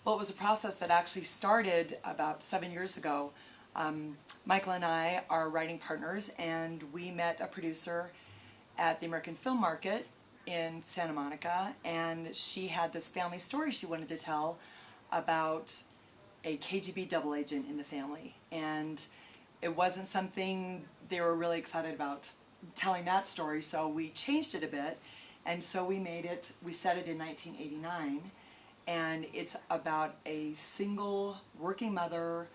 Well, it was a process that actually started about 7 years ago. Michael and I are writing partners, and we met a producer at the American Film Market in Santa Monica, and she had this family story she wanted to tell about a KGB double agent in the family. And it wasn't something they were really excited about telling that story, so we changed it a bit. And so we set it in 1989, and it's about a single working mother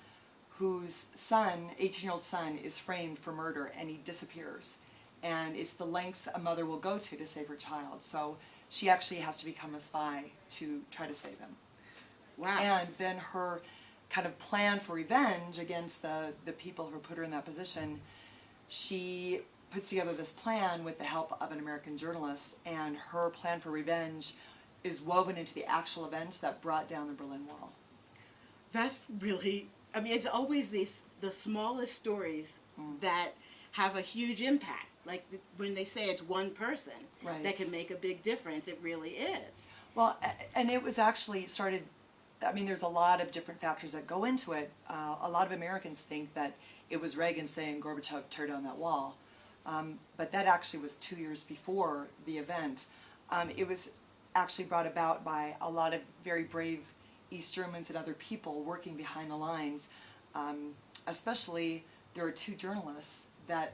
whose son, 18-year-old son, is framed for murder, and he disappears. And it's the lengths a mother will go to save her child. So she actually has to become a spy to try to save him. Wow. And then her kind of plan for revenge against the people who put her in that position, she puts together this plan with the help of an American journalist, and her plan for revenge is woven into the actual events that brought down the Berlin Wall. That's really, I mean, it's always the smallest stories that have a huge impact. Like when they say it's one person that can make a big difference, it really is. Well, and it was actually started, I mean, there's a lot of different factors that go into it. A lot of Americans think that it was Reagan saying, Gorbachev, tear down that wall. But that actually was 2 years before the event. It was actually brought about by a lot of very brave East Germans and other people working behind the lines. Especially, there were 2 journalists that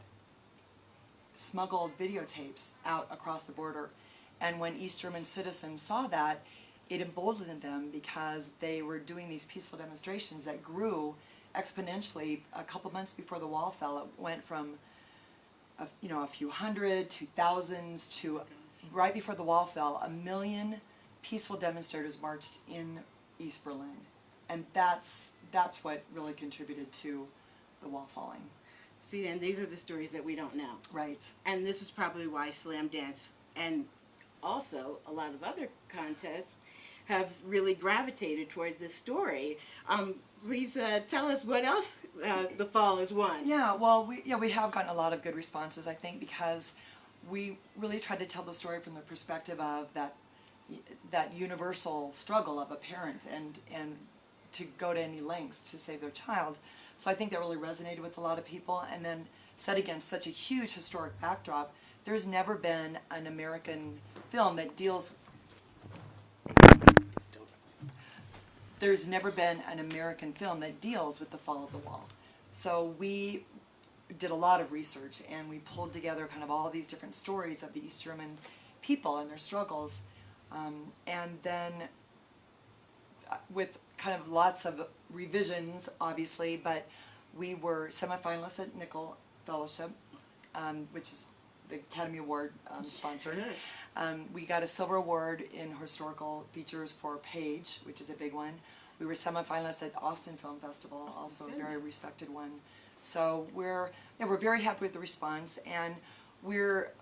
smuggled videotapes out across the border. And when East German citizens saw that, it emboldened them because they were doing these peaceful demonstrations that grew exponentially. A couple months before the wall fell, it went from a few hundred to thousands to, right before the wall fell, 1 million peaceful demonstrators marched in East Berlin. And that's what really contributed to the wall falling. See, and these are the stories that we don't know. Right. And this is probably why Slamdance and also a lot of other contests have really gravitated toward this story. Please tell us what else the fall has won. Yeah, well, we have gotten a lot of good responses, I think, because we really tried to tell the story from the perspective of that universal struggle of a parent and to go to any lengths to save their child. So I think that really resonated with a lot of people. And then set against such a huge historic backdrop, there's never been an American film that deals with the fall of the wall. So we did a lot of research, and we pulled together kind of all these different stories of the East German people and their struggles. And then with kind of lots of revisions, obviously, but we were semifinalists at Nickel Fellowship, which is the Academy Award sponsor. We got a silver award in historical features for Page, which is a big one. We were semifinalists at Austin Film Festival, also a very respected one. So we're very happy with the response, and we're,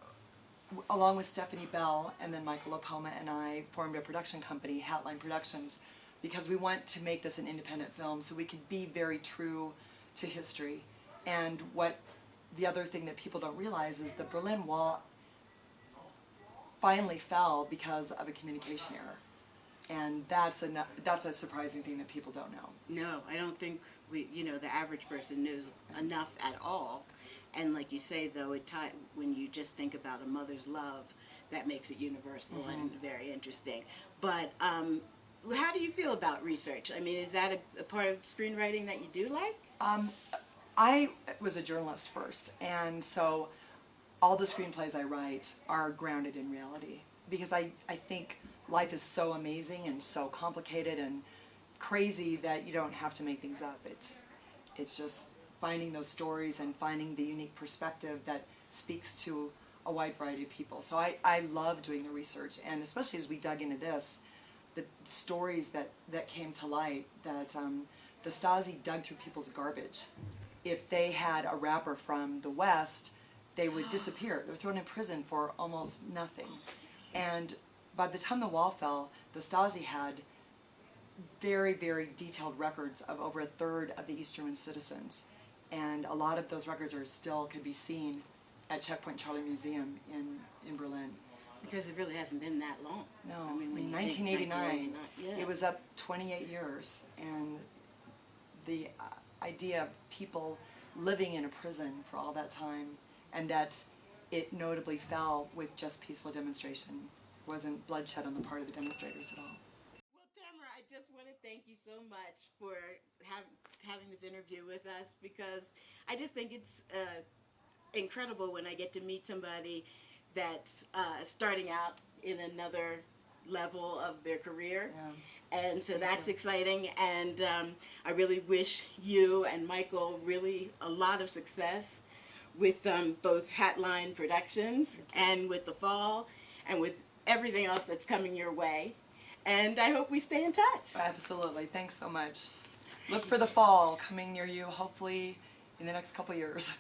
along with Stephanie Bell and then Michael Lopoma and I, formed a production company, Hatline Productions, because we want to make this an independent film so we could be very true to history. And the other thing that people don't realize is the Berlin Wall finally fell because of a communication error. And that's a surprising thing that people don't know. No, I don't think the average person knows enough at all. And like you say, though, when you just think about a mother's love, that makes it universal and very interesting. But how do you feel about research? I mean, is that a part of screenwriting that you do like? I was a journalist first, and so all the screenplays I write are grounded in reality, because I think life is so amazing and so complicated and crazy that you don't have to make things up. It's just finding those stories and finding the unique perspective that speaks to a wide variety of people. So I love doing the research, and especially as we dug into this, the stories that came to light, that the Stasi dug through people's garbage. If they had a rapper from the West, they would disappear. They were thrown in prison for almost nothing. And by the time the wall fell, the Stasi had very, very detailed records of over a third of the East German citizens. And a lot of those records could be seen at Checkpoint Charlie Museum in Berlin. Because it really hasn't been that long. No, I mean, when you think 1989. 1989, yeah. It was up 28 years, and the idea of people living in a prison for all that time, and that it notably fell with just peaceful demonstration. Wasn't bloodshed on the part of the demonstrators at all. Well, Tamara, I just want to thank you so much for having this interview with us, because I just think it's incredible when I get to meet somebody that's starting out in another level of their career. Yeah. And so that's exciting, and I really wish you and Michael really a lot of success with both Hatline Productions and with The Fall and with everything else that's coming your way. And I hope we stay in touch. Absolutely. Thanks so much. Look for The Fall coming near you, hopefully in the next couple years.